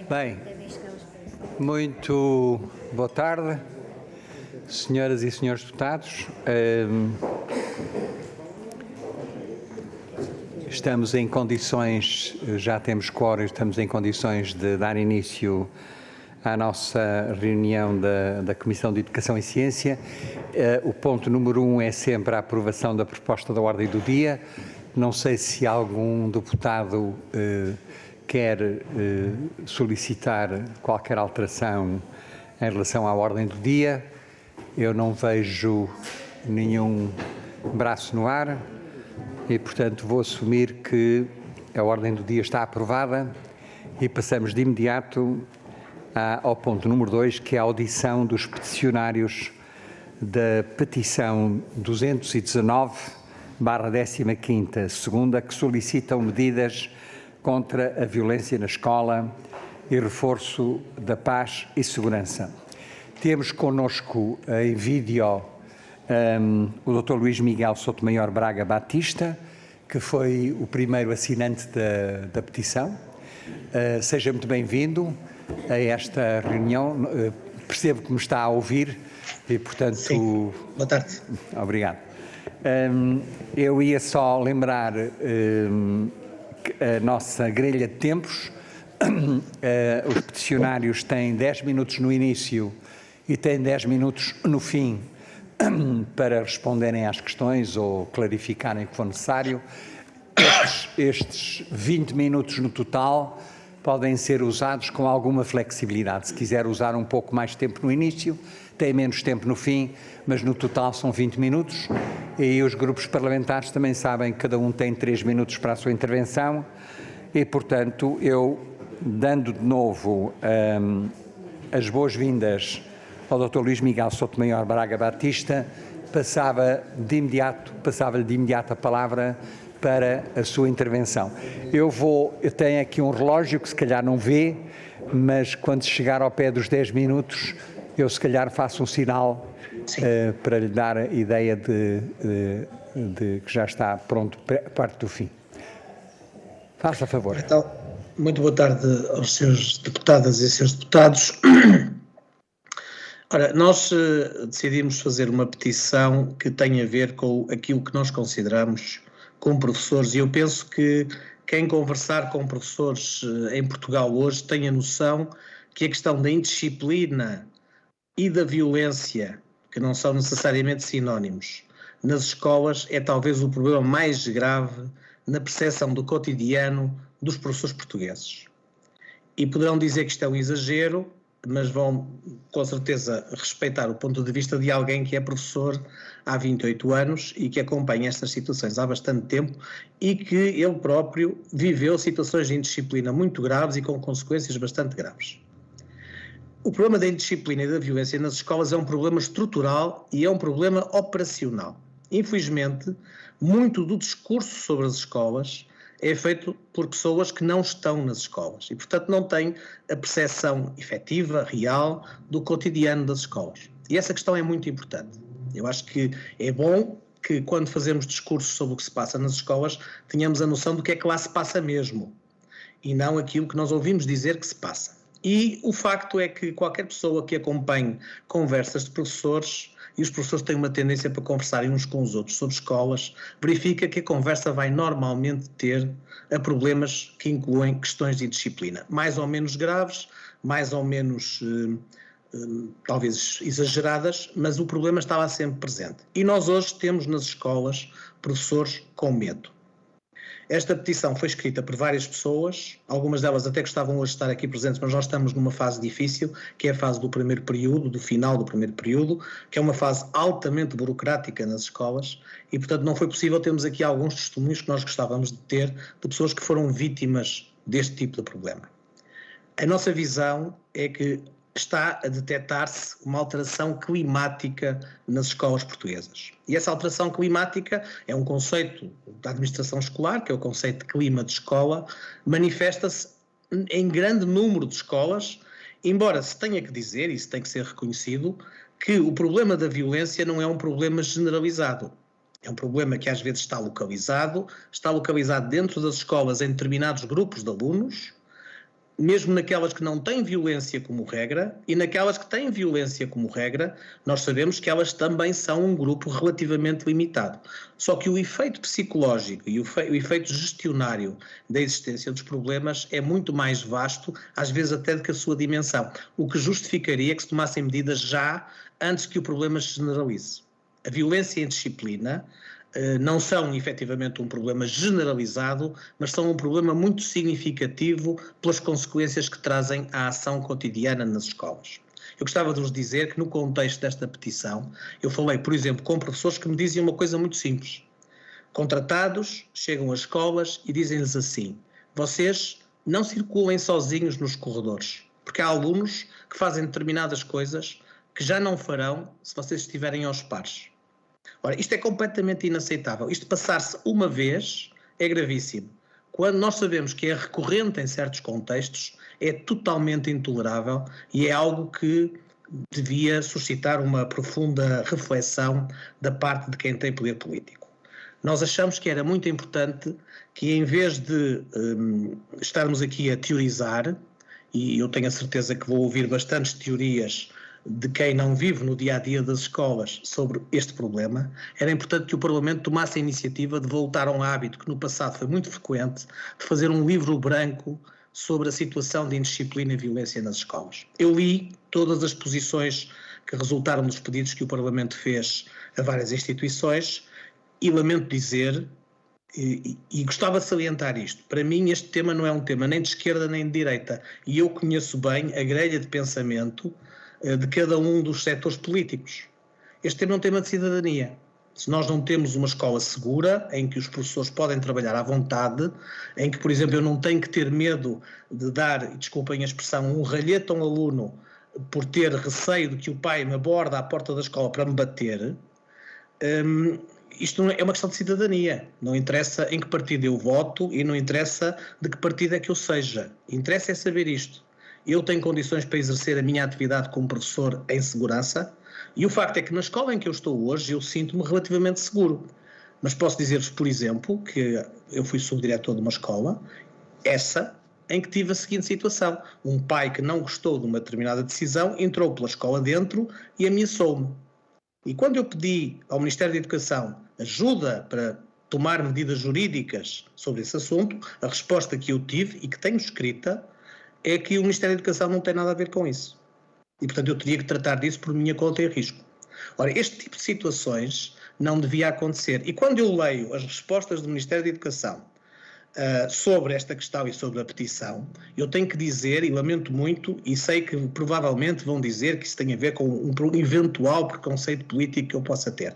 Bem, muito boa tarde, senhoras e senhores deputados. Estamos em condições, já temos quórum, estamos em condições de dar início à nossa reunião da Comissão de Educação e Ciência. O ponto número 1 é sempre a aprovação da proposta da ordem do dia. Não sei se algum deputado quer solicitar qualquer alteração em relação à ordem do dia. Eu não vejo nenhum braço no ar e, portanto, vou assumir que a ordem do dia está aprovada e passamos de imediato ao ponto número 2, que é a audição dos peticionários da petição 219/15ª, segunda, que solicitam medidas contra a violência na escola e reforço da paz e segurança. Temos connosco em vídeo o Dr. Luís Miguel Sotomayor Braga Batista, que foi o primeiro assinante da petição. Seja muito bem-vindo a esta reunião. Percebo que me está a ouvir e, portanto... Sim. Boa tarde. Obrigado. Eu ia só lembrar a nossa grelha de tempos. Os peticionários têm 10 minutos no início e têm 10 minutos no fim para responderem às questões ou clarificarem o que for necessário. Estes 20 minutos no total podem ser usados com alguma flexibilidade. Se quiser usar um pouco mais tempo no início, tem menos tempo no fim, mas no total são 20 minutos. E os grupos parlamentares também sabem que cada um tem 3 minutos para a sua intervenção e, portanto, eu, dando de novo as boas-vindas ao Dr. Luís Miguel Sotomayor Braga Batista, passava-lhe de imediato a palavra para a sua intervenção. Eu tenho aqui um relógio que se calhar não vê, mas quando chegar ao pé dos 10 minutos, eu se calhar faço um sinal para lhe dar a ideia de que já está pronto parte do fim. Faça favor. Então, muito boa tarde aos senhores deputadas e senhores deputados. Ora, nós decidimos fazer uma petição que tem a ver com aquilo que nós consideramos como professores, e eu penso que quem conversar com professores em Portugal hoje tem a noção que a questão da indisciplina e da violência, que não são necessariamente sinónimos, nas escolas é talvez o problema mais grave na percepção do cotidiano dos professores portugueses. E poderão dizer que isto é um exagero, mas vão com certeza respeitar o ponto de vista de alguém que é professor há 28 anos e que acompanha estas situações há bastante tempo e que ele próprio viveu situações de indisciplina muito graves e com consequências bastante graves. O problema da indisciplina e da violência nas escolas é um problema estrutural e é um problema operacional. Infelizmente, muito do discurso sobre as escolas é feito por pessoas que não estão nas escolas e, portanto, não têm a percepção efetiva, real, do cotidiano das escolas. E essa questão é muito importante. Eu acho que é bom que, quando fazemos discursos sobre o que se passa nas escolas, tenhamos a noção do que é que lá se passa mesmo e não aquilo que nós ouvimos dizer que se passa. E o facto é que qualquer pessoa que acompanhe conversas de professores, e os professores têm uma tendência para conversarem uns com os outros sobre escolas, verifica que a conversa vai normalmente ter a problemas que incluem questões de disciplina, mais ou menos graves, mais ou menos talvez exageradas, mas o problema estava sempre presente. E nós hoje temos nas escolas professores com medo. Esta petição foi escrita por várias pessoas, algumas delas até gostavam hoje de estar aqui presentes, mas nós estamos numa fase difícil, que é a fase do primeiro período, do final do primeiro período, que é uma fase altamente burocrática nas escolas e, portanto, não foi possível termos aqui alguns testemunhos que nós gostávamos de ter de pessoas que foram vítimas deste tipo de problema. A nossa visão é que está a detectar-se uma alteração climática nas escolas portuguesas. E essa alteração climática é um conceito da administração escolar, que é o conceito de clima de escola, manifesta-se em grande número de escolas, embora se tenha que dizer, e isso tem que ser reconhecido, que o problema da violência não é um problema generalizado. É um problema que às vezes está localizado dentro das escolas em determinados grupos de alunos, mesmo naquelas que não têm violência como regra, e naquelas que têm violência como regra, nós sabemos que elas também são um grupo relativamente limitado. Só que o efeito psicológico e o efeito gestionário da existência dos problemas é muito mais vasto, às vezes até do que a sua dimensão, o que justificaria que se tomassem medidas já antes que o problema se generalize. A violência e a indisciplina não são efetivamente um problema generalizado, mas são um problema muito significativo pelas consequências que trazem à ação cotidiana nas escolas. Eu gostava de vos dizer que no contexto desta petição, eu falei, por exemplo, com professores que me diziam uma coisa muito simples. Contratados, chegam às escolas e dizem-lhes assim: vocês não circulem sozinhos nos corredores, porque há alunos que fazem determinadas coisas que já não farão se vocês estiverem aos pares. Ora, isto é completamente inaceitável. Isto passar-se uma vez é gravíssimo. Quando nós sabemos que é recorrente em certos contextos, é totalmente intolerável e é algo que devia suscitar uma profunda reflexão da parte de quem tem poder político. Nós achamos que era muito importante que, em vez de estarmos aqui a teorizar, e eu tenho a certeza que vou ouvir bastantes teorias de quem não vive no dia-a-dia das escolas sobre este problema, era importante que o Parlamento tomasse a iniciativa de voltar a um hábito que no passado foi muito frequente, de fazer um livro branco sobre a situação de indisciplina e violência nas escolas. Eu li todas as posições que resultaram dos pedidos que o Parlamento fez a várias instituições e lamento dizer, e gostava de salientar isto, para mim este tema não é um tema nem de esquerda nem de direita, e eu conheço bem a grelha de pensamento de cada um dos setores políticos. Este tema é um tema de cidadania. Se nós não temos uma escola segura, em que os professores podem trabalhar à vontade, em que, por exemplo, eu não tenho que ter medo de dar, desculpem a expressão, um ralhete a um aluno por ter receio de que o pai me aborde à porta da escola para me bater, isto é uma questão de cidadania. Não interessa em que partido eu voto e não interessa de que partido é que eu seja. Interessa é saber isto. Eu tenho condições para exercer a minha atividade como professor em segurança e o facto é que na escola em que eu estou hoje eu sinto-me relativamente seguro. Mas posso dizer-vos, por exemplo, que eu fui subdiretor de uma escola, essa em que tive a seguinte situação. Um pai que não gostou de uma determinada decisão entrou pela escola dentro e ameaçou-me. E quando eu pedi ao Ministério da Educação ajuda para tomar medidas jurídicas sobre esse assunto, a resposta que eu tive e que tenho escrita é que o Ministério da Educação não tem nada a ver com isso. E, portanto, eu teria que tratar disso por minha conta e risco. Ora, este tipo de situações não devia acontecer. E quando eu leio as respostas do Ministério da Educação sobre esta questão e sobre a petição, eu tenho que dizer, e lamento muito, e sei que provavelmente vão dizer que isso tem a ver com um eventual preconceito político que eu possa ter.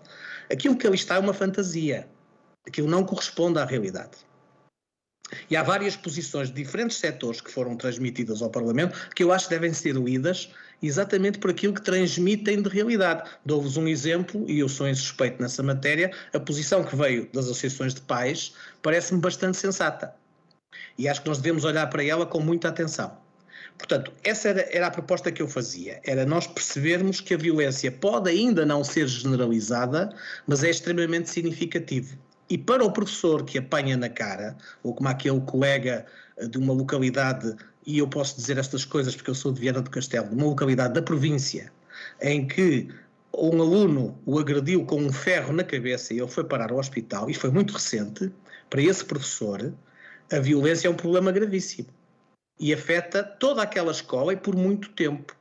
Aquilo que ali está é uma fantasia. Aquilo não corresponde à realidade. E há várias posições de diferentes setores que foram transmitidas ao Parlamento que eu acho que devem ser lidas exatamente por aquilo que transmitem de realidade. Dou-vos um exemplo, e eu sou insuspeito nessa matéria, a posição que veio das associações de pais parece-me bastante sensata. E acho que nós devemos olhar para ela com muita atenção. Portanto, essa era a proposta que eu fazia, era nós percebermos que a violência pode ainda não ser generalizada, mas é extremamente significativo. E para o professor que apanha na cara, ou como aquele colega de uma localidade, e eu posso dizer estas coisas porque eu sou de Viana do Castelo, de uma localidade da província, em que um aluno o agrediu com um ferro na cabeça e ele foi parar ao hospital, e foi muito recente, para esse professor, a violência é um problema gravíssimo. E afeta toda aquela escola e por muito tempo.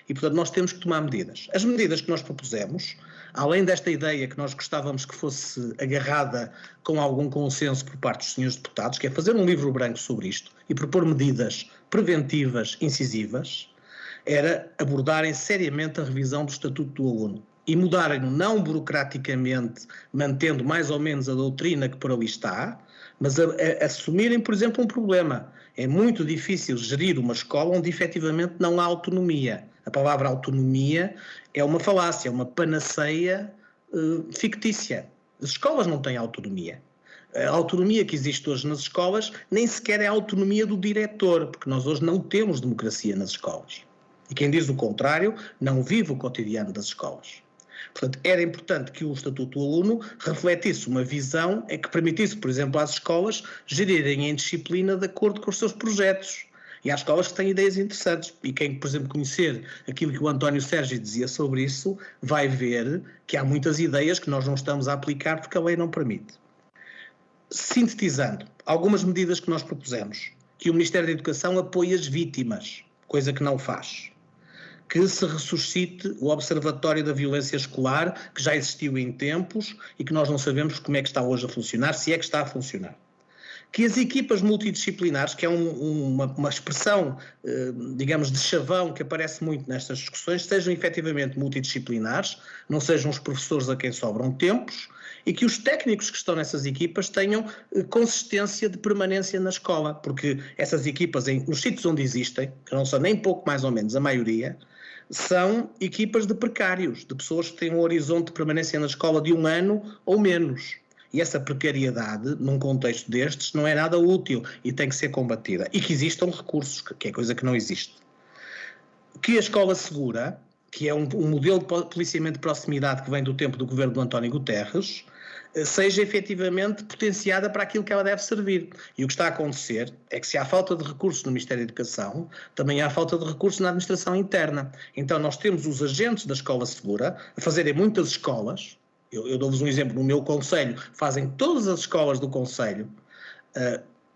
E, portanto, nós temos que tomar medidas. As medidas que nós propusemos, além desta ideia que nós gostávamos que fosse agarrada com algum consenso por parte dos senhores deputados, que é fazer um livro branco sobre isto e propor medidas preventivas, incisivas, era abordarem seriamente a revisão do Estatuto do Aluno e mudarem-no não burocraticamente, mantendo mais ou menos a doutrina que por ali está, mas assumirem, por exemplo, um problema. É muito difícil gerir uma escola onde efetivamente não há autonomia. A palavra autonomia é uma falácia, é uma panaceia fictícia. As escolas não têm autonomia. A autonomia que existe hoje nas escolas nem sequer é a autonomia do diretor, porque nós hoje não temos democracia nas escolas. E quem diz o contrário não vive o cotidiano das escolas. Portanto, era importante que o Estatuto do Aluno refletisse uma visão que permitisse, por exemplo, às escolas gerirem a indisciplina de acordo com os seus projetos E há escolas que têm ideias interessantes. E quem, por exemplo, conhecer aquilo que o António Sérgio dizia sobre isso, vai ver que há muitas ideias que nós não estamos a aplicar porque a lei não permite. Sintetizando, algumas medidas que nós propusemos, que o Ministério da Educação apoie as vítimas, coisa que não faz. Que se ressuscite o Observatório da Violência Escolar, que já existiu em tempos e que nós não sabemos como é que está hoje a funcionar, se é que está a funcionar. Que as equipas multidisciplinares, que é uma expressão, digamos, de chavão que aparece muito nestas discussões, sejam efetivamente multidisciplinares, não sejam os professores a quem sobram tempos, e que os técnicos que estão nessas equipas tenham consistência de permanência na escola, porque essas equipas, nos sítios onde existem, que não são nem pouco mais ou menos a maioria, são equipas de precários, de pessoas que têm um horizonte de permanência na escola de 1 ano ou menos. E essa precariedade, num contexto destes, não é nada útil e tem que ser combatida. E que existam recursos, que é coisa que não existe. Que a escola segura, que é um modelo de policiamento de proximidade que vem do tempo do governo do António Guterres, seja efetivamente potenciada para aquilo que ela deve servir. E o que está a acontecer é que se há falta de recursos no Ministério da Educação, também há falta de recursos na administração interna. Então nós temos os agentes da escola segura a fazerem muitas escolas. Eu dou-vos um exemplo, no meu concelho, fazem todas as escolas do concelho,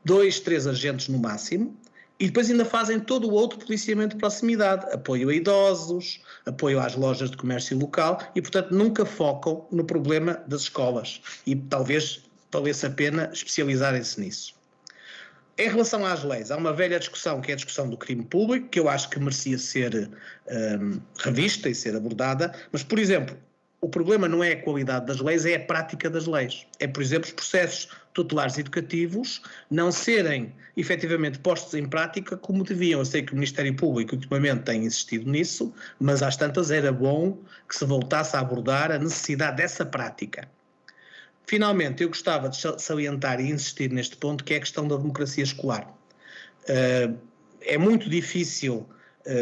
2, 3 agentes no máximo, e depois ainda fazem todo o outro policiamento de proximidade, apoio a idosos, apoio às lojas de comércio local e, portanto, nunca focam no problema das escolas e talvez valesse a pena especializarem-se nisso. Em relação às leis, há uma velha discussão que é a discussão do crime público, que eu acho que merecia ser revista e ser abordada, mas, por exemplo, o problema não é a qualidade das leis, é a prática das leis. É, por exemplo, os processos tutelares educativos não serem efetivamente postos em prática como deviam. Eu sei que o Ministério Público ultimamente tem insistido nisso, mas às tantas era bom que se voltasse a abordar a necessidade dessa prática. Finalmente, eu gostava de salientar e insistir neste ponto, que é a questão da democracia escolar. É muito difícil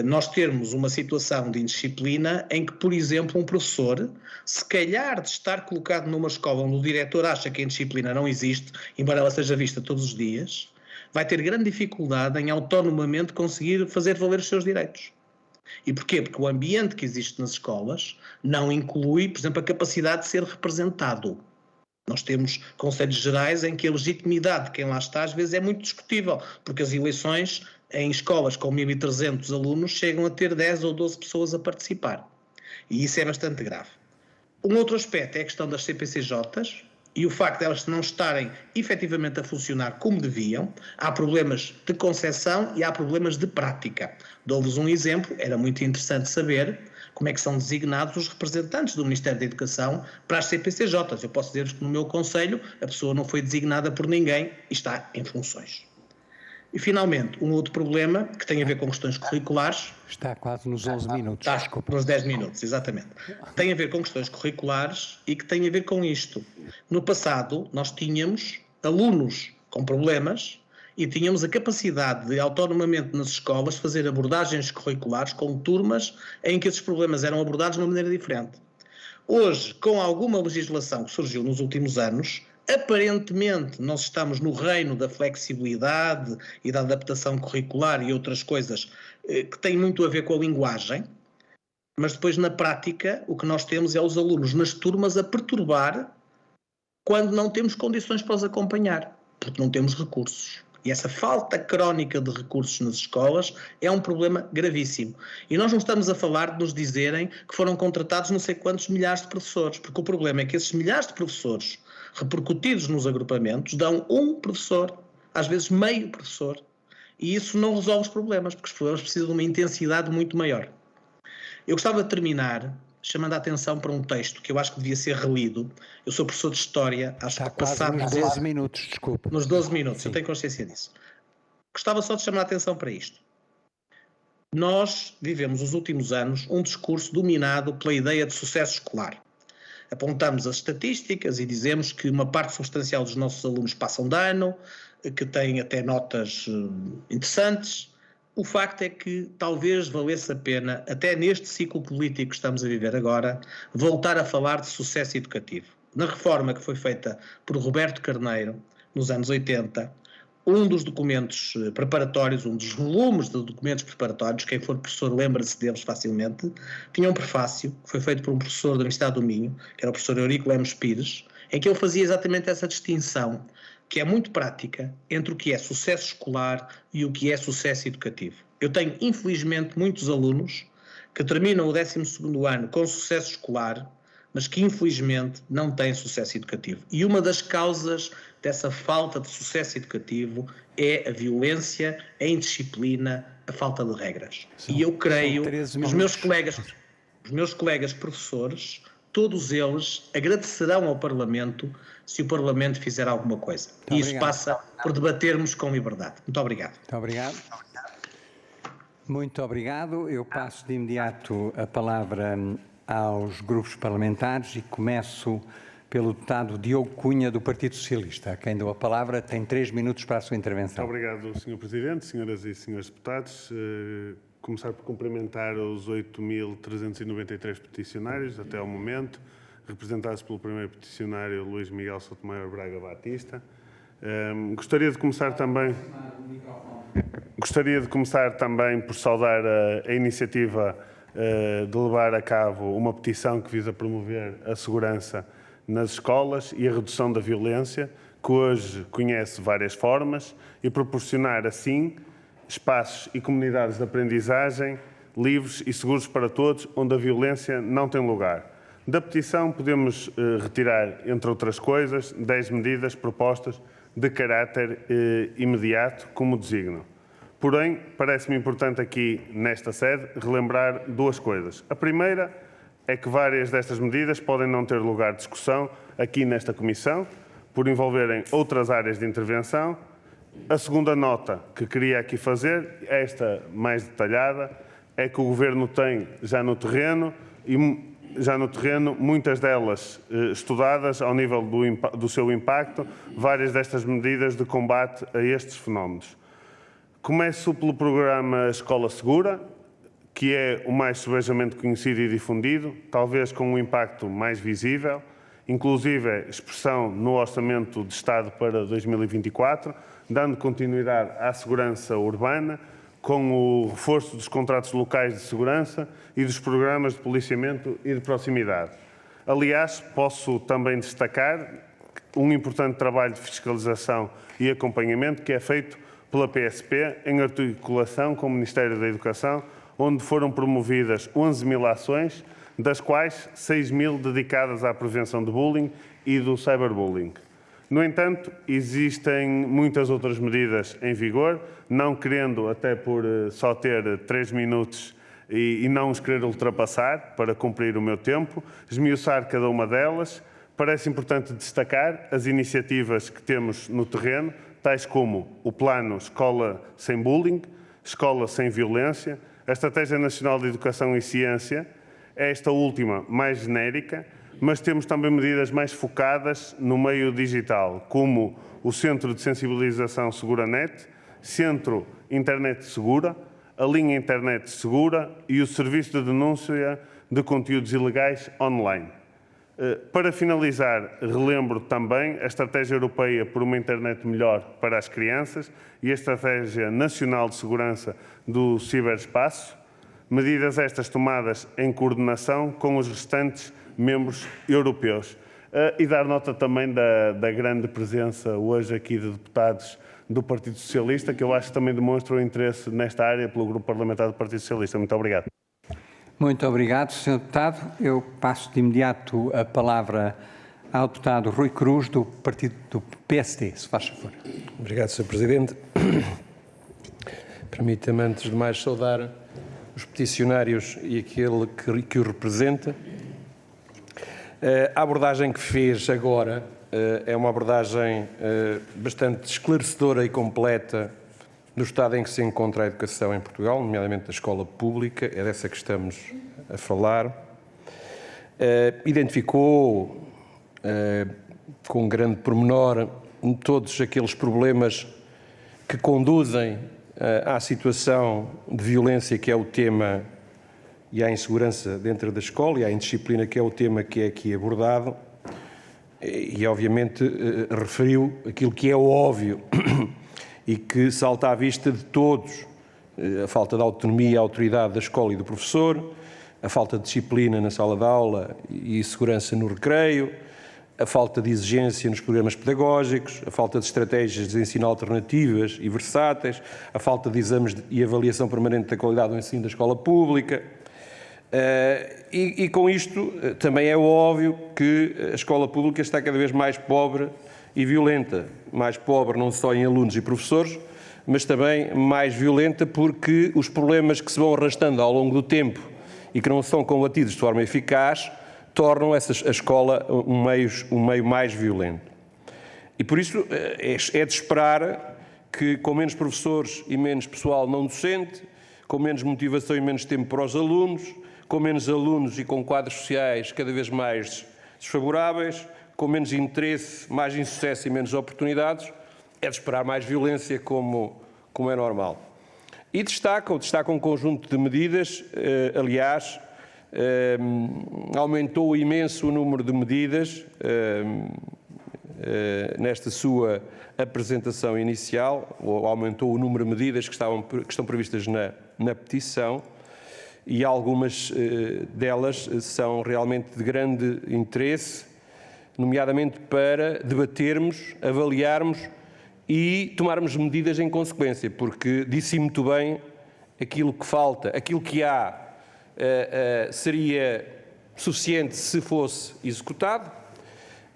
nós termos uma situação de indisciplina em que, por exemplo, um professor, se calhar de estar colocado numa escola onde o diretor acha que a indisciplina não existe, embora ela seja vista todos os dias, vai ter grande dificuldade em autonomamente conseguir fazer valer os seus direitos. E porquê? Porque o ambiente que existe nas escolas não inclui, por exemplo, a capacidade de ser representado. Nós temos conselhos gerais em que a legitimidade de quem lá está às vezes é muito discutível, porque as eleições em escolas com 1.300 alunos chegam a ter 10 ou 12 pessoas a participar. E isso é bastante grave. Um outro aspecto é a questão das CPCJs e o facto de elas não estarem efetivamente a funcionar como deviam. Há problemas de concepção e há problemas de prática. Dou-vos um exemplo, era muito interessante saber como é que são designados os representantes do Ministério da Educação para as CPCJs. Eu posso dizer-vos que no meu concelho a pessoa não foi designada por ninguém e está em funções. E, finalmente, um outro problema que tem a ver com questões curriculares... Está quase nos 11 minutos. Está nos 10 minutos, exatamente. Tem a ver com questões curriculares e que tem a ver com isto. No passado, nós tínhamos alunos com problemas e tínhamos a capacidade de, autonomamente nas escolas, fazer abordagens curriculares com turmas em que esses problemas eram abordados de uma maneira diferente. Hoje, com alguma legislação que surgiu nos últimos anos, aparentemente nós estamos no reino da flexibilidade e da adaptação curricular e outras coisas que têm muito a ver com a linguagem, mas depois na prática o que nós temos é os alunos nas turmas a perturbar quando não temos condições para os acompanhar, porque não temos recursos. E essa falta crónica de recursos nas escolas é um problema gravíssimo. E nós não estamos a falar de nos dizerem que foram contratados não sei quantos milhares de professores, porque o problema é que esses milhares de professores repercutidos nos agrupamentos dão um professor, às vezes meio professor, e isso não resolve os problemas, porque os problemas precisam de uma intensidade muito maior. Eu gostava de terminar chamando a atenção para um texto que eu acho que devia ser relido. Eu sou professor de História, acho Está que passado nos 12 minutos, desculpa. Nos 12 minutos, Sim. Eu tenho consciência disso. Gostava só de chamar a atenção para isto. Nós vivemos os últimos anos um discurso dominado pela ideia de sucesso escolar. Apontamos as estatísticas e dizemos que uma parte substancial dos nossos alunos passam de ano, que têm até notas interessantes. O facto é que talvez valesse a pena, até neste ciclo político que estamos a viver agora, voltar a falar de sucesso educativo. Na reforma que foi feita por Roberto Carneiro, nos anos 80, um dos documentos preparatórios, um dos volumes de documentos preparatórios, quem for professor lembra-se deles facilmente, tinha um prefácio que foi feito por um professor da Universidade do Minho, que era o professor Eurico Lemos Pires, em que ele fazia exatamente essa distinção, que é muito prática, entre o que é sucesso escolar e o que é sucesso educativo. Eu tenho, infelizmente, muitos alunos que terminam o 12º ano com sucesso escolar, mas que infelizmente não têm sucesso educativo. E uma das causas dessa falta de sucesso educativo é a violência, a indisciplina, a falta de regras. E eu creio que os meus colegas professores, todos eles agradecerão ao Parlamento se o Parlamento fizer alguma coisa. E isso passa por debatermos com liberdade. Muito obrigado. Muito obrigado. Muito obrigado. Eu passo de imediato a palavra aos grupos parlamentares e começo pelo deputado Diogo Cunha, do Partido Socialista. A quem dou a palavra tem 3 minutos para a sua intervenção. Muito obrigado, Sr. Presidente, senhoras e senhores deputados. Começar por cumprimentar os 8.393 peticionários até ao momento, representados pelo primeiro peticionário, Luís Miguel Sotomayor Braga Batista. Gostaria de começar também por saudar a iniciativa de levar a cabo uma petição que visa promover a segurança nas escolas e a redução da violência, que hoje conhece várias formas, e proporcionar, assim, espaços e comunidades de aprendizagem livres e seguros para todos, onde a violência não tem lugar. Da petição podemos retirar, entre outras coisas, 10 medidas propostas de caráter imediato, como designam. Porém, parece-me importante aqui, nesta sede, relembrar 2 coisas. A primeira é que várias destas medidas podem não ter lugar de discussão aqui nesta Comissão, por envolverem outras áreas de intervenção. A segunda nota que queria aqui fazer, esta mais detalhada, é que o Governo tem já no terreno, muitas delas estudadas ao nível do seu impacto, várias destas medidas de combate a estes fenómenos. Começo pelo programa Escola Segura, que é o mais subejamente conhecido e difundido, talvez com um impacto mais visível, inclusive expressão no Orçamento de Estado para 2024, dando continuidade à segurança urbana, com o reforço dos contratos locais de segurança e dos programas de policiamento e de proximidade. Aliás, posso também destacar um importante trabalho de fiscalização e acompanhamento que é feito pela PSP, em articulação com o Ministério da Educação, onde foram promovidas 11.000 ações, das quais 6.000 dedicadas à prevenção de bullying e do cyberbullying. No entanto, existem muitas outras medidas em vigor, não querendo, até por só ter 3 minutos e não os querer ultrapassar para cumprir o meu tempo, esmiuçar cada uma delas. Parece importante destacar as iniciativas que temos no terreno, tais como o Plano Escola Sem Bullying, Escola Sem Violência, a Estratégia Nacional de Educação e Ciência, esta última mais genérica, mas temos também medidas mais focadas no meio digital, como o Centro de Sensibilização SeguraNet, Centro Internet Segura, a Linha Internet Segura e o Serviço de Denúncia de Conteúdos Ilegais online. Para finalizar, relembro também a Estratégia Europeia por uma Internet Melhor para as Crianças e a Estratégia Nacional de Segurança do Ciberespaço, medidas estas tomadas em coordenação com os restantes membros europeus. E dar nota também da grande presença hoje aqui de deputados do Partido Socialista, que eu acho que também demonstram interesse nesta área pelo Grupo Parlamentar do Partido Socialista. Muito obrigado. Muito obrigado, Sr. Deputado. Eu passo de imediato a palavra ao deputado Rui Cruz, do Partido do PSD, se faz favor. Obrigado, Sr. Presidente. Permita-me, antes de mais, saudar os peticionários e aquele que o representa. A abordagem que fez agora é uma abordagem bastante esclarecedora e completa do estado em que se encontra a educação em Portugal, nomeadamente a escola pública, é dessa que estamos a falar. Identificou com grande pormenor todos aqueles problemas que conduzem à situação de violência que é o tema e à insegurança dentro da escola e à indisciplina que é o tema que é aqui abordado e obviamente referiu aquilo que é óbvio e que salta à vista de todos. A falta de autonomia e autoridade da escola e do professor, a falta de disciplina na sala de aula e segurança no recreio, a falta de exigência nos programas pedagógicos, a falta de estratégias de ensino alternativas e versáteis, a falta de exames e avaliação permanente da qualidade do ensino da escola pública. E com isto também é óbvio que a escola pública está cada vez mais pobre e violenta. Mais pobre não só em alunos e professores, mas também mais violenta porque os problemas que se vão arrastando ao longo do tempo e que não são combatidos de forma eficaz tornam a escola um meio mais violento. E por isso é de esperar que, com menos professores e menos pessoal não docente, com menos motivação e menos tempo para os alunos, com menos alunos e com quadros sociais cada vez mais desfavoráveis, com menos interesse, mais insucesso e menos oportunidades, é de esperar mais violência como é normal. E destaca um conjunto de medidas, aliás, aumentou imenso o número de medidas nesta sua apresentação inicial, ou aumentou o número de medidas que estão previstas na petição, e algumas delas são realmente de grande interesse, nomeadamente para debatermos, avaliarmos e tomarmos medidas em consequência, porque disse muito bem aquilo que falta, aquilo que há seria suficiente se fosse executado,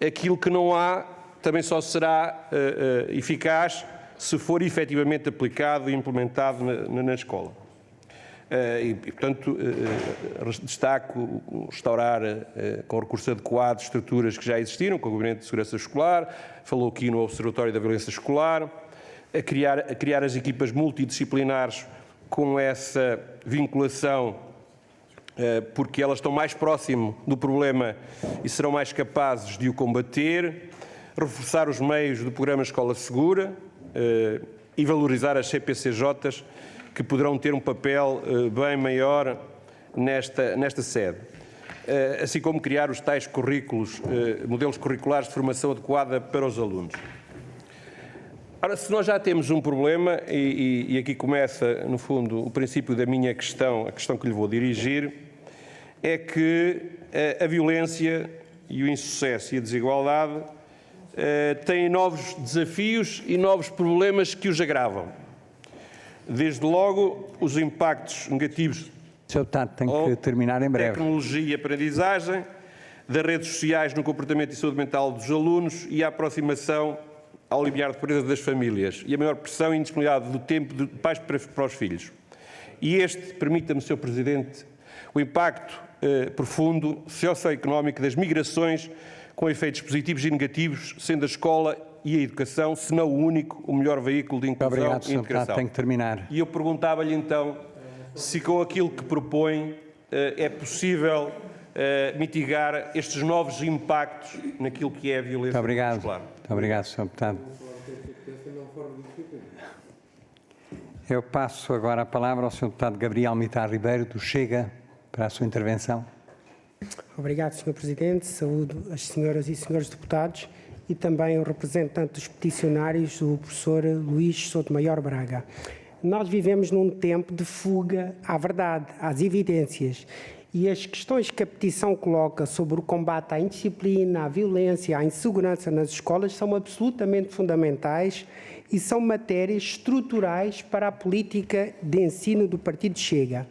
aquilo que não há também só será eficaz se for efetivamente aplicado e implementado na escola. E, portanto, destaco restaurar com recurso adequado estruturas que já existiram, com o Gabinete de Segurança Escolar, falou aqui no Observatório da Violência Escolar, a criar as equipas multidisciplinares com essa vinculação, porque elas estão mais próximo do problema e serão mais capazes de o combater, reforçar os meios do programa Escola Segura e valorizar as CPCJs, que poderão ter um papel bem maior nesta sede. Assim como criar os tais currículos, modelos curriculares de formação adequada para os alunos. Ora, se nós já temos um problema, e aqui começa, no fundo, o princípio da minha questão, a questão que lhe vou dirigir, é que a violência e o insucesso e a desigualdade têm novos desafios e novos problemas que os agravam. Desde logo, os impactos negativos Sr. Deputado, tem que terminar em breve. Tecnologia e aprendizagem, das redes sociais no comportamento e saúde mental dos alunos e a aproximação ao limiar de pobreza das famílias e a maior pressão e indisponibilidade do tempo de pais para os filhos. E permita-me, Sr. Presidente, o impacto profundo socioeconómico das migrações com efeitos positivos e negativos, sendo a escola e a educação, se não o único, o melhor veículo de inclusão Obrigado, e integração. tem que terminar. E eu perguntava-lhe então se com aquilo que propõe é possível mitigar estes novos impactos naquilo que é a violência escolar. Muito obrigado, Sr. Deputado. Eu passo agora a palavra ao Sr. Deputado Gabriel Mitar Ribeiro, do Chega, para a sua intervenção. Obrigado, Sr. Presidente. Saúdo as senhoras e senhores deputados e também o representante dos peticionários, o professor Luís Sotomayor Braga. Nós vivemos num tempo de fuga à verdade, às evidências, e as questões que a petição coloca sobre o combate à indisciplina, à violência, à insegurança nas escolas são absolutamente fundamentais e são matérias estruturais para a política de ensino do Partido Chega.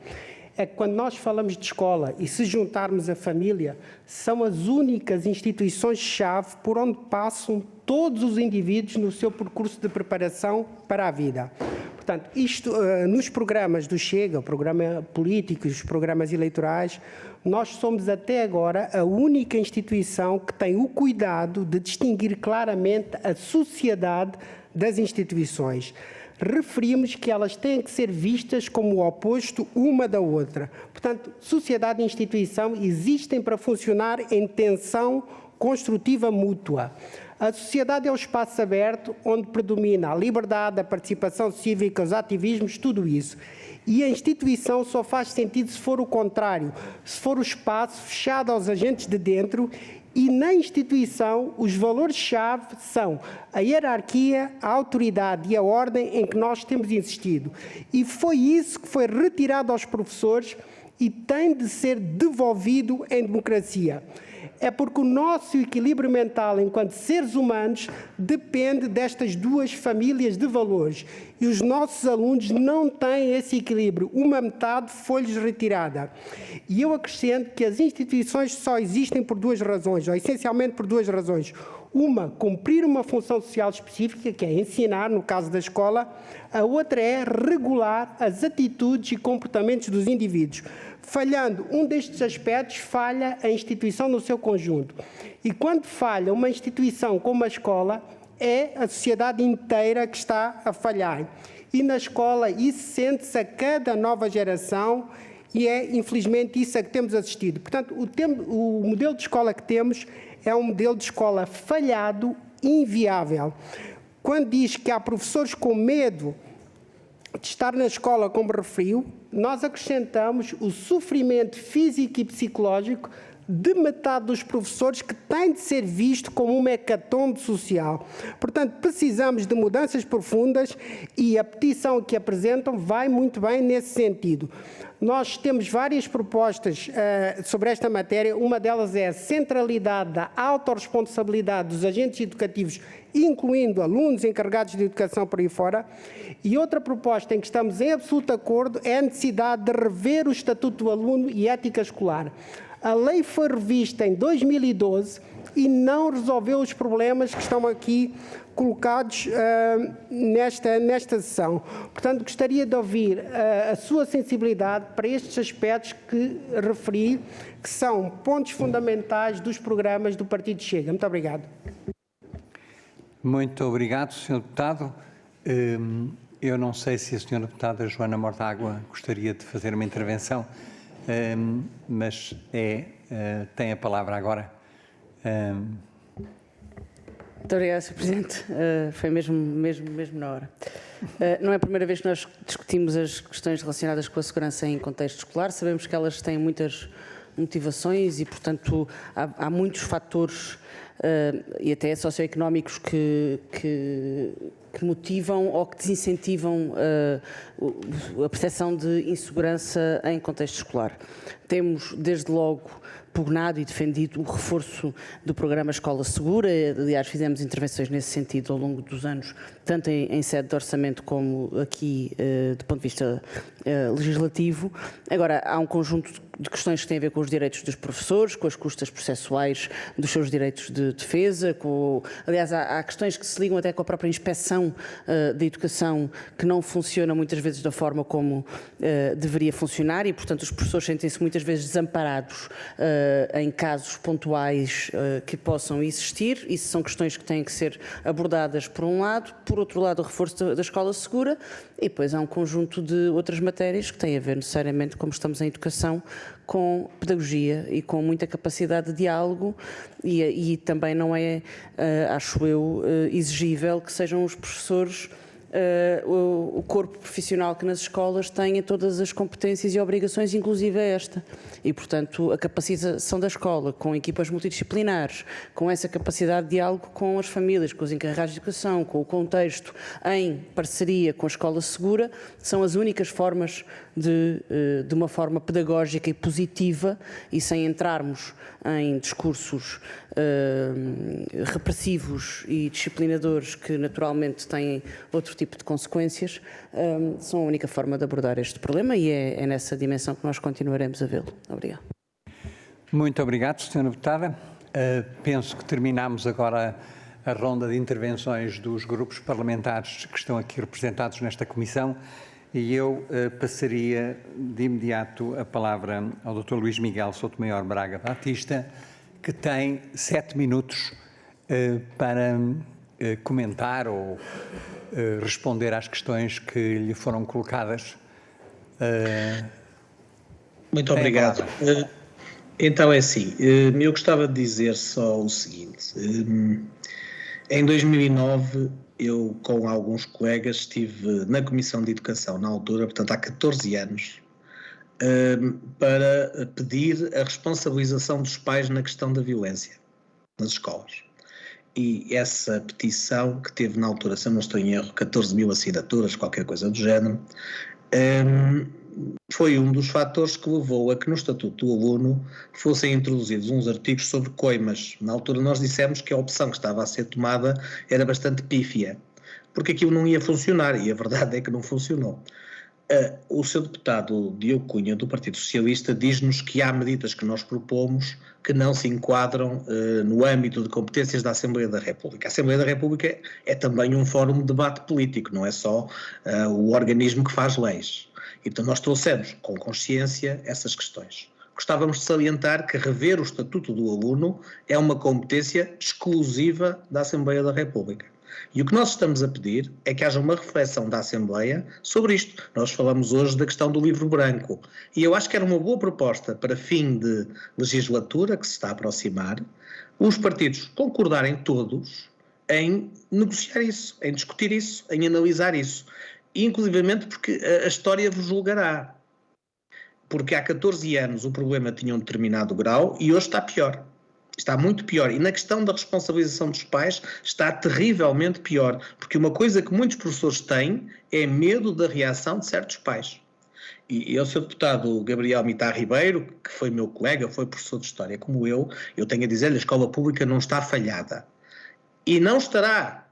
É que quando nós falamos de escola e se juntarmos a família, são as únicas instituições-chave por onde passam todos os indivíduos no seu percurso de preparação para a vida. Portanto, isto nos programas do Chega, o programa político e os programas eleitorais, nós somos até agora a única instituição que tem o cuidado de distinguir claramente a sociedade das instituições. Referimos que elas têm que ser vistas como o oposto uma da outra. Portanto, sociedade e instituição existem para funcionar em tensão construtiva mútua. A sociedade é o espaço aberto onde predomina a liberdade, a participação cívica, os ativismos, tudo isso. E a instituição só faz sentido se for o contrário, se for o espaço fechado aos agentes de dentro E na instituição, os valores-chave são a hierarquia, a autoridade e a ordem em que nós temos insistido. E foi isso que foi retirado aos professores e tem de ser devolvido em democracia. É porque o nosso equilíbrio mental enquanto seres humanos depende destas duas famílias de valores. E os nossos alunos não têm esse equilíbrio. Uma metade foi-lhes retirada. E eu acrescento que as instituições só existem por duas razões, ou essencialmente por duas razões. Uma, cumprir uma função social específica, que é ensinar, no caso da escola. A outra é regular as atitudes e comportamentos dos indivíduos. Falhando um destes aspectos, falha a instituição no seu conjunto. E quando falha uma instituição como a escola, é a sociedade inteira que está a falhar. E na escola isso sente-se a cada nova geração e é, infelizmente, isso a que temos assistido. Portanto, o modelo de escola que temos é um modelo de escola falhado, inviável. Quando diz que há professores com medo de estar na escola, como referiu, nós acrescentamos o sofrimento físico e psicológico de metade dos professores, que tem de ser visto como uma hecatombe social. Portanto, precisamos de mudanças profundas e a petição que apresentam vai muito bem nesse sentido. Nós temos várias propostas sobre esta matéria. Uma delas é a centralidade da autorresponsabilidade dos agentes educativos, incluindo alunos encarregados de educação por aí fora. E outra proposta em que estamos em absoluto acordo é a necessidade de rever o Estatuto do Aluno e ética escolar. A lei foi revista em 2012 e não resolveu os problemas que estão aqui colocados nesta sessão. Portanto, gostaria de ouvir a sua sensibilidade para estes aspectos que referi, que são pontos fundamentais dos programas do Partido Chega. Muito obrigado. Muito obrigado, Sr. Deputado. Eu não sei se a Sra. Deputada Joana Mortágua gostaria de fazer uma intervenção, mas tem a palavra agora. Muito obrigada, Sr. Presidente. Foi mesmo na hora. Não é a primeira vez que nós discutimos as questões relacionadas com a segurança em contexto escolar. Sabemos que elas têm muitas motivações e, portanto, há muitos fatores e até socioeconómicos que motivam ou que desincentivam a percepção de insegurança em contexto escolar. Temos, desde logo, pugnado e defendido o reforço do programa Escola Segura. Aliás, fizemos intervenções nesse sentido ao longo dos anos, tanto em sede de orçamento como aqui do ponto de vista legislativo. Agora, há um conjunto de questões que têm a ver com os direitos dos professores, com as custas processuais dos seus direitos de defesa, aliás, há questões que se ligam até com a própria inspeção da educação, que não funciona muitas vezes da forma como deveria funcionar e, portanto, os professores sentem-se muitas vezes desamparados em casos pontuais que possam existir. Isso são questões que têm que ser abordadas por um lado, por outro lado o reforço da escola segura e depois há um conjunto de outras matérias que têm a ver necessariamente, como estamos em educação, com pedagogia e com muita capacidade de diálogo e também não é, acho eu, exigível que sejam os professores o corpo profissional que nas escolas tenha todas as competências e obrigações, inclusive esta. E, portanto, a capacitação da escola, com equipas multidisciplinares, com essa capacidade de diálogo com as famílias, com os encarregados de educação, com o contexto, em parceria com a escola segura, são as únicas formas de uma forma pedagógica e positiva e sem entrarmos em discursos repressivos e disciplinadores que naturalmente têm outro tipo de consequências, são a única forma de abordar este problema e é nessa dimensão que nós continuaremos a vê-lo. Obrigado. Muito obrigado, Sra. Deputada. Penso que terminamos agora a ronda de intervenções dos grupos parlamentares que estão aqui representados nesta comissão e eu passaria de imediato a palavra ao Dr. Luís Miguel Soutomaior Braga Batista, que tem 7 minutos para comentar ou responder às questões que lhe foram colocadas. Muito obrigado. Então é assim, eu gostava de dizer só o seguinte. Em 2009, eu com alguns colegas estive na Comissão de Educação na altura, portanto há 14 anos, para pedir a responsabilização dos pais na questão da violência. nas escolas. E essa petição, que teve na altura, se eu não estou em erro, 14 mil assinaturas, qualquer coisa do género, foi um dos fatores que levou a que no Estatuto do Aluno fossem introduzidos uns artigos sobre coimas. Na altura nós dissemos que a opção que estava a ser tomada era bastante pífia, porque aquilo não ia funcionar, e a verdade é que não funcionou. O Sr. Deputado Diogo Cunha, do Partido Socialista, diz-nos que há medidas que nós propomos que não se enquadram no âmbito de competências da Assembleia da República. A Assembleia da República é também um fórum de debate político, não é só o organismo que faz leis. E, portanto, nós trouxemos com consciência essas questões. Gostávamos de salientar que rever o Estatuto do Aluno é uma competência exclusiva da Assembleia da República. E o que nós estamos a pedir é que haja uma reflexão da Assembleia sobre isto. Nós falamos hoje da questão do livro branco. E eu acho que era uma boa proposta para fim de legislatura, que se está a aproximar, os partidos concordarem todos em negociar isso, em discutir isso, em analisar isso. Inclusivamente porque a história vos julgará. Porque há 14 anos o problema tinha um determinado grau e hoje está pior. Está muito pior. E na questão da responsabilização dos pais está terrivelmente pior. Porque uma coisa que muitos professores têm é medo da reação de certos pais. E o Sr. Deputado Gabriel Mitar Ribeiro, que foi meu colega, foi professor de História como eu tenho a dizer-lhe, a escola pública não está falhada. E não estará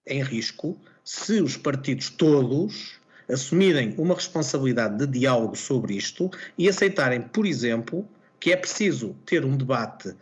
em risco se os partidos todos assumirem uma responsabilidade de diálogo sobre isto e aceitarem, por exemplo, que é preciso ter um debate,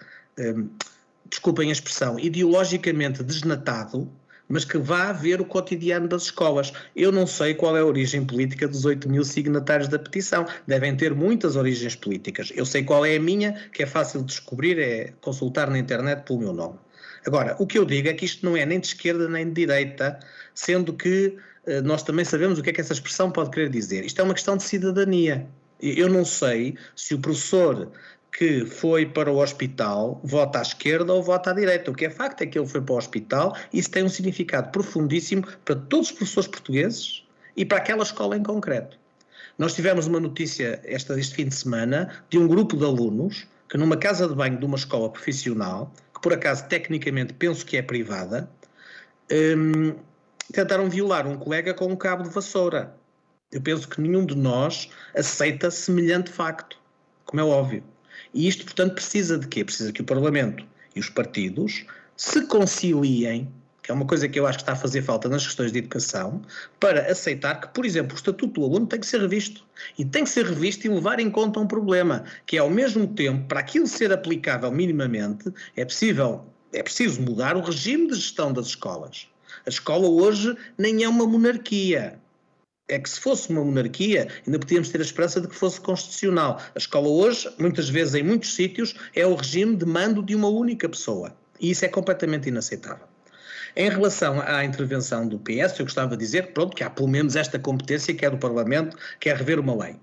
desculpem a expressão, ideologicamente desnatado, mas que vá ver o cotidiano das escolas. Eu não sei qual é a origem política dos 8 mil signatários da petição. Devem ter muitas origens políticas. Eu sei qual é a minha, que é fácil de descobrir, é consultar na internet pelo meu nome. Agora, o que eu digo é que isto não é nem de esquerda nem de direita, sendo que nós também sabemos o que é que essa expressão pode querer dizer. Isto é uma questão de cidadania. Eu não sei se o professor que foi para o hospital vota à esquerda ou vota à direita. O que é facto é que ele foi para o hospital e isso tem um significado profundíssimo para todos os professores portugueses e para aquela escola em concreto. Nós tivemos uma notícia este fim de semana de um grupo de alunos que numa casa de banho de uma escola profissional, que por acaso tecnicamente penso que é privada, tentaram violar um colega com um cabo de vassoura. Eu penso que nenhum de nós aceita semelhante facto, como é óbvio. E isto, portanto, precisa de quê? Precisa que o Parlamento e os partidos se conciliem, que é uma coisa que eu acho que está a fazer falta nas questões de educação, para aceitar que, por exemplo, o Estatuto do Aluno tem que ser revisto. E tem que ser revisto e levar em conta um problema, que é, ao mesmo tempo, para aquilo ser aplicável minimamente, é preciso mudar o regime de gestão das escolas. A escola hoje nem é uma monarquia. É que se fosse uma monarquia, ainda podíamos ter a esperança de que fosse constitucional. A escola hoje, muitas vezes, em muitos sítios, é o regime de mando de uma única pessoa. E isso é completamente inaceitável. Em relação à intervenção do PS, eu gostava de dizer que há pelo menos esta competência que é do Parlamento, que é rever uma lei.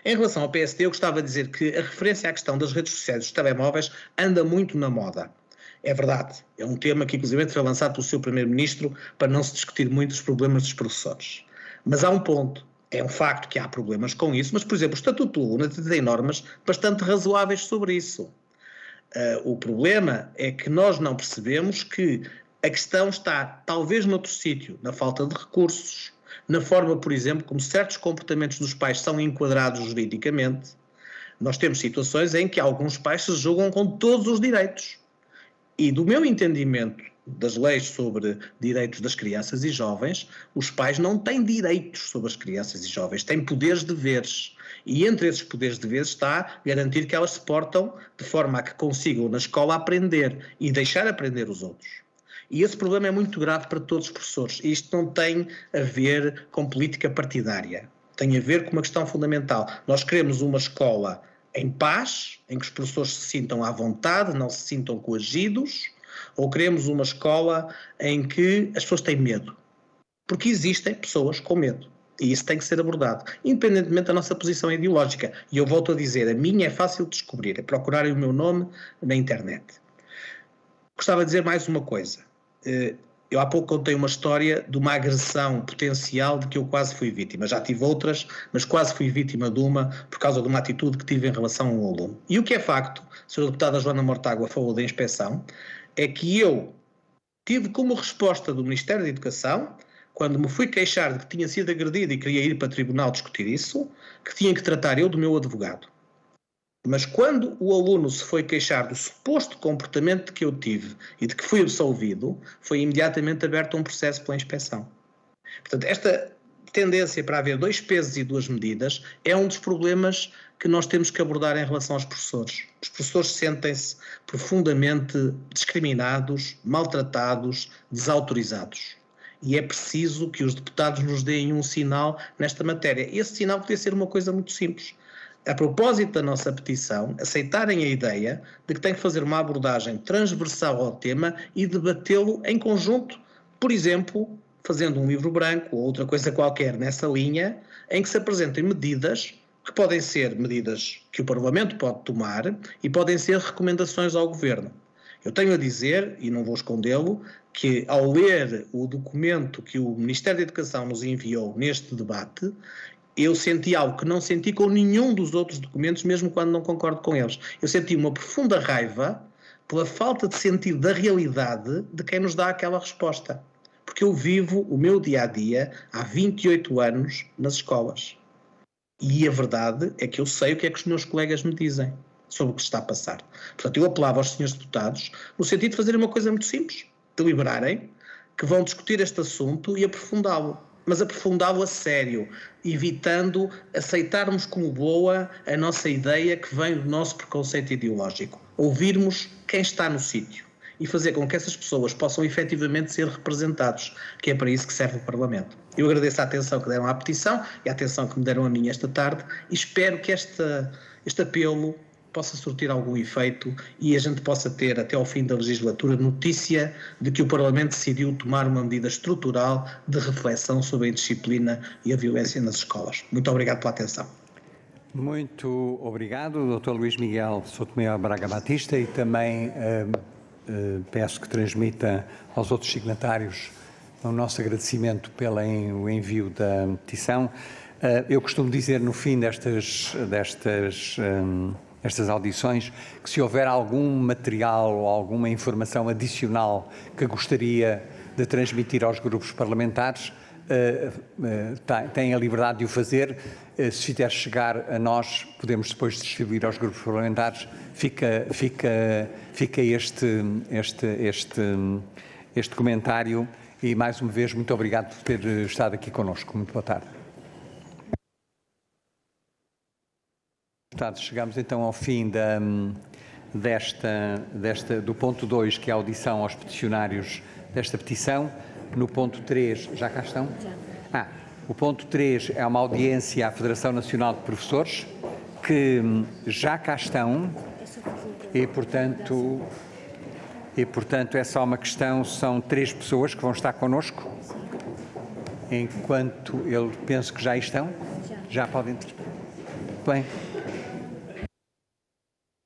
Em relação ao PSD, eu gostava de dizer que a referência à questão das redes sociais e dos telemóveis anda muito na moda. É verdade, é um tema que inclusive foi lançado pelo seu Primeiro-Ministro para não se discutir muito os problemas dos professores. Mas há um ponto, é um facto que há problemas com isso, mas, por exemplo, o Estatuto do Aluno tem normas bastante razoáveis sobre isso. O problema é que nós não percebemos que a questão está, talvez, noutro sítio, na falta de recursos, na forma, por exemplo, como certos comportamentos dos pais são enquadrados juridicamente. Nós temos situações em que alguns pais se julgam com todos os direitos. E do meu entendimento das leis sobre direitos das crianças e jovens, os pais não têm direitos sobre as crianças e jovens, têm poderes e deveres. E entre esses poderes e deveres está garantir que elas se portam de forma a que consigam na escola aprender e deixar aprender os outros. E esse problema é muito grave para todos os professores. E isto não tem a ver com política partidária, tem a ver com uma questão fundamental. Nós queremos uma escola em paz, em que os professores se sintam à vontade, não se sintam coagidos, ou queremos uma escola em que as pessoas têm medo? Porque existem pessoas com medo. E isso tem que ser abordado, independentemente da nossa posição ideológica. E eu volto a dizer, a minha é fácil de descobrir, é procurarem o meu nome na internet. Gostava de dizer mais uma coisa. Eu há pouco contei uma história de uma agressão potencial de que eu quase fui vítima. Já tive outras, mas quase fui vítima de uma por causa de uma atitude que tive em relação a um aluno. E o que é facto, a Sra. Deputada Joana Mortágua falou da inspeção, é que eu tive como resposta do Ministério da Educação, quando me fui queixar de que tinha sido agredido e queria ir para o tribunal discutir isso, que tinha que tratar eu do meu advogado. Mas quando o aluno se foi queixar do suposto comportamento que eu tive e de que fui absolvido, foi imediatamente aberto um processo pela inspeção. Portanto, esta tendência para haver 2 pesos e 2 medidas é um dos problemas que nós temos que abordar em relação aos professores. Os professores sentem-se profundamente discriminados, maltratados, desautorizados. E é preciso que os deputados nos deem um sinal nesta matéria. Esse sinal podia ser uma coisa muito simples. A propósito da nossa petição, aceitarem a ideia de que tem que fazer uma abordagem transversal ao tema e debatê-lo em conjunto, por exemplo, fazendo um livro branco ou outra coisa qualquer nessa linha, em que se apresentem medidas que podem ser medidas que o Parlamento pode tomar e podem ser recomendações ao Governo. Eu tenho a dizer, e não vou escondê-lo, que ao ler o documento que o Ministério da Educação nos enviou neste debate, eu senti algo que não senti com nenhum dos outros documentos, mesmo quando não concordo com eles. Eu senti uma profunda raiva pela falta de sentido da realidade de quem nos dá aquela resposta. Porque eu vivo o meu dia-a-dia há 28 anos nas escolas. E a verdade é que eu sei o que é que os meus colegas me dizem sobre o que se está a passar. Portanto, eu apelava aos senhores deputados no sentido de fazer uma coisa muito simples. Deliberarem que vão discutir este assunto e aprofundá-lo. Mas aprofundá-lo a sério, evitando aceitarmos como boa a nossa ideia que vem do nosso preconceito ideológico. Ouvirmos quem está no sítio e fazer com que essas pessoas possam efetivamente ser representados, que é para isso que serve o Parlamento. Eu agradeço a atenção que deram à petição e a atenção que me deram a mim esta tarde e espero que este apelo possa surtir algum efeito e a gente possa ter até ao fim da legislatura notícia de que o Parlamento decidiu tomar uma medida estrutural de reflexão sobre a indisciplina e a violência nas escolas. Muito obrigado pela atenção. Muito obrigado, Dr. Luís Miguel Souto Maior Braga Batista, e também peço que transmita aos outros signatários o nosso agradecimento pelo envio da petição. Eu costumo dizer no fim destas audições que se houver algum material ou alguma informação adicional que gostaria de transmitir aos grupos parlamentares, têm a liberdade de o fazer. Se fizer chegar a nós, podemos depois distribuir aos grupos parlamentares. Fica este comentário e, mais uma vez, muito obrigado por ter estado aqui connosco. Muito boa tarde. Deputados, chegamos então ao fim do ponto 2, que é a audição aos peticionários desta petição. No ponto 3, já cá estão? Já. O ponto 3 é uma audiência à Federação Nacional de Professores, que já cá estão e, portanto, é só uma questão, são 3 pessoas que vão estar connosco, enquanto eu penso que já estão. Já podem ter. Bem.